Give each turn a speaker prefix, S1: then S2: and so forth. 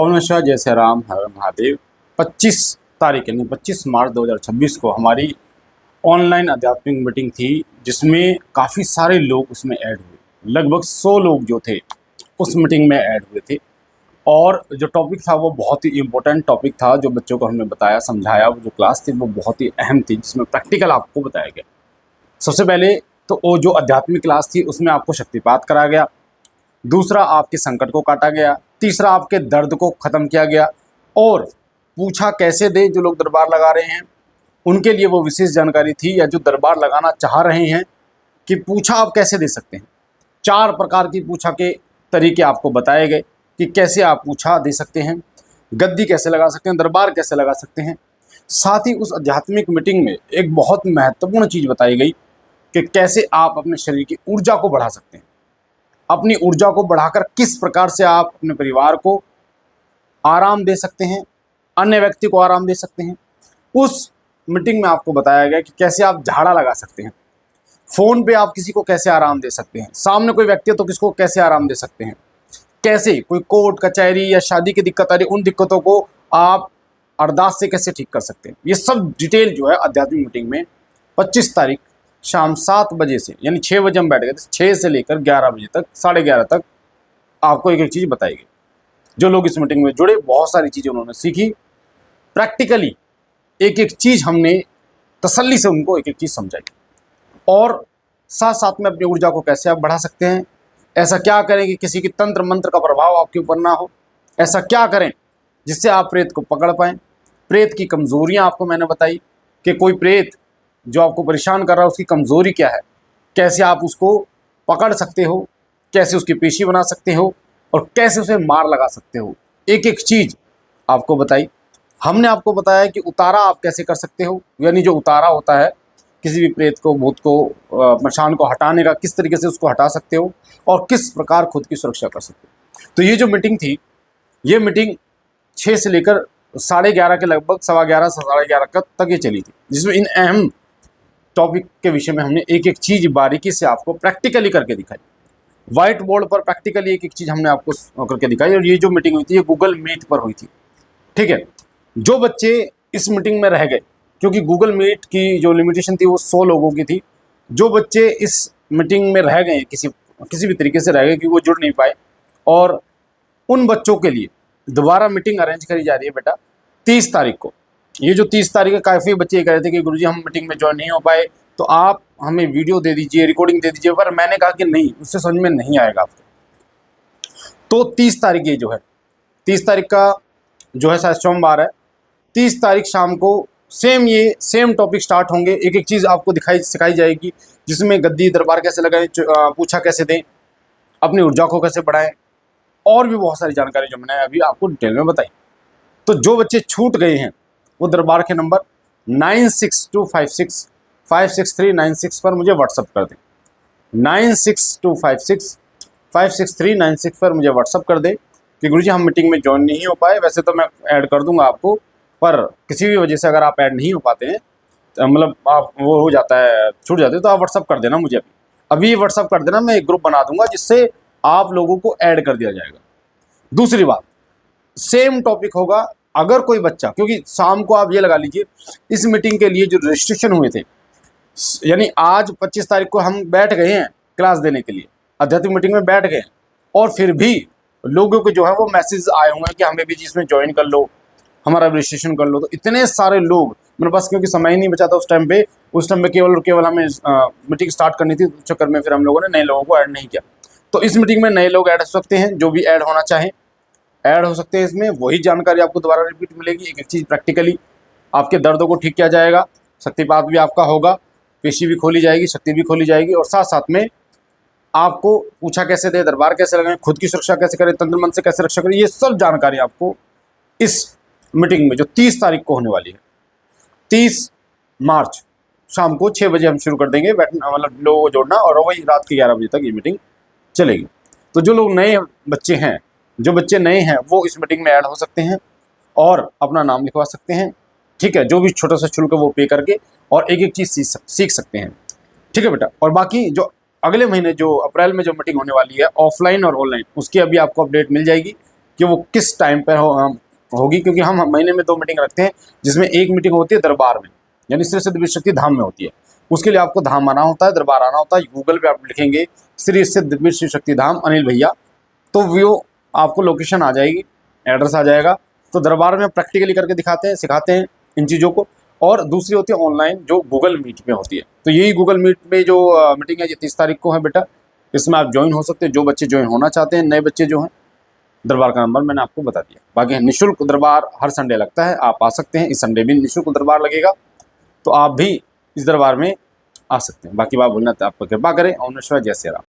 S1: ओम नमः शिवाय, जय श्री राम, हर हर महादेव। 25 तारीख यानी 25 मार्च 2026 को हमारी ऑनलाइन आध्यात्मिक मीटिंग थी, जिसमें काफ़ी सारे लोग उसमें ऐड हुए। लगभग 100 लोग जो थे उस मीटिंग में ऐड हुए थे। और जो टॉपिक था वो बहुत ही इम्पोर्टेंट टॉपिक था। जो बच्चों को हमने बताया, समझाया, वो जो क्लास थी वो बहुत ही अहम थी, जिसमें प्रैक्टिकल आपको बताया गया। सबसे पहले तो वो जो आध्यात्मिक क्लास थी उसमें आपको शक्तिपात कराया गया। दूसरा, आपके संकट को काटा गया। तीसरा, आपके दर्द को ख़त्म किया गया। और पूछा कैसे दे, जो लोग दरबार लगा रहे हैं उनके लिए वो विशेष जानकारी थी, या जो दरबार लगाना चाह रहे हैं कि पूछा आप कैसे दे सकते हैं। 4 प्रकार की पूछा के तरीके आपको बताए गए कि कैसे आप पूछा दे सकते हैं, गद्दी कैसे लगा सकते हैं, दरबार कैसे लगा सकते हैं। साथ ही उस आध्यात्मिक मीटिंग में एक बहुत महत्वपूर्ण चीज़ बताई गई कि कैसे आप अपने शरीर की ऊर्जा को बढ़ा सकते हैं। अपनी ऊर्जा को बढ़ाकर किस प्रकार से आप अपने परिवार को आराम दे सकते हैं, अन्य व्यक्ति को आराम दे सकते हैं। उस मीटिंग में आपको बताया गया कि कैसे आप झाड़ा लगा सकते हैं, फ़ोन पे आप किसी को कैसे आराम दे सकते हैं, सामने कोई व्यक्ति है तो किसको कैसे आराम दे सकते हैं, कैसे कोई कोर्ट कचहरी या शादी की दिक्कत आ रही, उन दिक्कतों को आप अरदास से कैसे ठीक कर सकते हैं। ये सब डिटेल जो है आध्यात्मिक मीटिंग में 25 तारीख शाम 7 बजे से, यानी 6 बजे हम बैठ गए थे, 6 से लेकर 11 बजे तक, 11:30 तक आपको एक एक चीज़ बताई गई। जो लोग इस मीटिंग में जुड़े, बहुत सारी चीज़ें उन्होंने सीखी। प्रैक्टिकली एक एक चीज़ हमने तसल्ली से उनको एक एक चीज़ समझाई। और साथ साथ में अपनी ऊर्जा को कैसे आप बढ़ा सकते हैं। ऐसा क्या करें कि किसी की तंत्र मंत्र का प्रभाव आपके ऊपर ना हो। ऐसा क्या करें जिससे आप प्रेत को पकड़ पाएँ। प्रेत की कमज़ोरियाँ आपको मैंने बताई कि कोई प्रेत जो आपको परेशान कर रहा है उसकी कमज़ोरी क्या है, कैसे आप उसको पकड़ सकते हो, कैसे उसकी पेशी बना सकते हो और कैसे उसे मार लगा सकते हो। एक एक चीज़ आपको बताई। हमने आपको बताया कि उतारा आप कैसे कर सकते हो, यानी जो उतारा होता है किसी भी प्रेत को, भूत को, मशान को हटाने का, किस तरीके से उसको हटा सकते हो और किस प्रकार खुद की सुरक्षा कर सकते हो। तो ये जो मीटिंग थी, ये मीटिंग 6 से लेकर 11:30 के लगभग, 11:15 से 11:30 तक ये चली थी, जिसमें इन अहम टॉपिक के विषय में हमने एक एक चीज़ बारीकी से आपको प्रैक्टिकली करके दिखाई। व्हाइट बोर्ड पर प्रैक्टिकली एक एक चीज़ हमने आपको करके दिखाई। और ये जो मीटिंग हुई थी ये गूगल मीट पर हुई थी, ठीक है। जो बच्चे इस मीटिंग में रह गए, क्योंकि गूगल मीट की जो लिमिटेशन थी वो 100 लोगों की थी। जो बच्चे इस मीटिंग में रह गए, किसी भी तरीके से रह गए कि वो जुड़ नहीं पाए, और उन बच्चों के लिए दोबारा मीटिंग अरेंज करी जा रही है बेटा 30 तारीख को। ये जो 30 तारीख है, काफ़ी बच्चे ये कह रहे थे कि गुरुजी हम मीटिंग में ज्वाइन नहीं हो पाए, तो आप हमें वीडियो दे दीजिए, रिकॉर्डिंग दे दीजिए। पर मैंने कहा कि नहीं, उससे समझ में नहीं आएगा आपको। तो 30 तारीख ये जो है, 30 तारीख का जो है शायद सोमवार है, 30 तारीख शाम को सेम टॉपिक स्टार्ट होंगे। एक एक चीज़ आपको सिखाई जाएगी, जिसमें गद्दी दरबार कैसे लगाएं, पूछा कैसे दें, अपनी ऊर्जा को कैसे बढ़ाएं, और भी बहुत सारी जानकारी जो मैंने अभी आपको डिटेल में बताई। तो जो बच्चे छूट गए हैं वो दरबार के नंबर 9625656396 पर मुझे व्हाट्सअप कर दें। 9625656396 पर मुझे व्हाट्सअप कर दें कि गुरुजी हम मीटिंग में ज्वाइन नहीं हो पाए। वैसे तो मैं ऐड कर दूंगा आपको, पर किसी भी वजह से अगर आप ऐड नहीं हो पाते हैं, तो मतलब आप वो हो जाता है, छूट जाते हैं, तो आप व्हाट्सअप कर देना मुझे। अभी व्हाट्सअप कर देना, मैं एक ग्रुप बना दूंगा जिससे आप लोगों को ऐड कर दिया जाएगा। दूसरी बात, सेम टॉपिक होगा। अगर कोई बच्चा, क्योंकि शाम को आप ये लगा लीजिए, इस मीटिंग के लिए जो रजिस्ट्रेशन हुए थे, यानी आज 25 तारीख को हम बैठ गए हैं क्लास देने के लिए, आध्यात्मिक मीटिंग में बैठ गए हैं, और फिर भी लोगों को जो है वो मैसेज आए हुए हैं कि हमें भी इसमें ज्वाइन कर लो, हमारा रजिस्ट्रेशन कर लो। तो इतने सारे लोग, मेरे पास क्योंकि समय ही नहीं बचा था उस टाइम पे केवल और केवल हमें मीटिंग स्टार्ट करनी थी, उस चक्कर में फिर हम लोगों ने नए लोगों को ऐड नहीं किया। तो इस मीटिंग में नए लोग ऐड हो सकते हैं, जो भी ऐड होना चाहें ऐड हो सकते हैं। इसमें वही जानकारी आपको दोबारा रिपीट मिलेगी। एक एक चीज़ प्रैक्टिकली आपके दर्दों को ठीक किया जाएगा, शक्तिपात भी आपका होगा, पेशी भी खोली जाएगी, शक्ति भी खोली जाएगी, और साथ साथ में आपको पूछा कैसे दे, दरबार कैसे लगाएं, खुद की सुरक्षा कैसे करें, तंत्र मंत्र से कैसे रक्षा करें, ये सब जानकारी आपको इस मीटिंग में जो 30 तारीख को होने वाली है, 30 मार्च शाम को 6 बजे हम शुरू कर देंगे बैठना, मतलब लोगों को जोड़ना, और वही रात के 11 बजे तक ये मीटिंग चलेगी। तो जो लोग नए बच्चे हैं, जो बच्चे नए हैं, वो इस मीटिंग में ऐड हो सकते हैं और अपना नाम लिखवा सकते हैं, ठीक है। जो भी छोटा सा शुल्क है वो पे करके, और एक एक चीज़ सीख सकते हैं, ठीक है बेटा। और बाकी जो अगले महीने जो अप्रैल में जो मीटिंग होने वाली है ऑफलाइन और ऑनलाइन, उसकी अभी आपको अपडेट मिल जाएगी कि वो किस टाइम पर होगी, क्योंकि हम महीने में 2 मीटिंग रखते हैं, जिसमें एक मीटिंग होती है दरबार में, यानी श्री सिद्ध विश्व शक्ति धाम में होती है। उसके लिए आपको धाम आना होता है, दरबार आना होता है। गूगल पे आप लिखेंगे श्री सिद्ध विश्व शक्ति धाम अनिल भैया, तो वो आपको लोकेशन आ जाएगी, एड्रेस आ जाएगा। तो दरबार में प्रैक्टिकली करके दिखाते हैं, सिखाते हैं इन चीज़ों को। और दूसरी होती है ऑनलाइन, जो गूगल मीट में होती है। तो यही गूगल मीट में जो मीटिंग है, ये 30 तारीख को है बेटा। इसमें आप ज्वाइन हो सकते हैं, जो बच्चे ज्वाइन होना चाहते हैं, नए बच्चे जो हैं। दरबार का नंबर मैंने आपको बता दिया। बाकी निःशुल्क दरबार हर संडे लगता है, आप आ सकते हैं। इस संडे भी निःशुल्क दरबार लगेगा, तो आप भी इस दरबार में आ सकते हैं। बाकी बात बोलना तो आपको कृपा करें। ओम नमः शिवाय, जय श्री राम।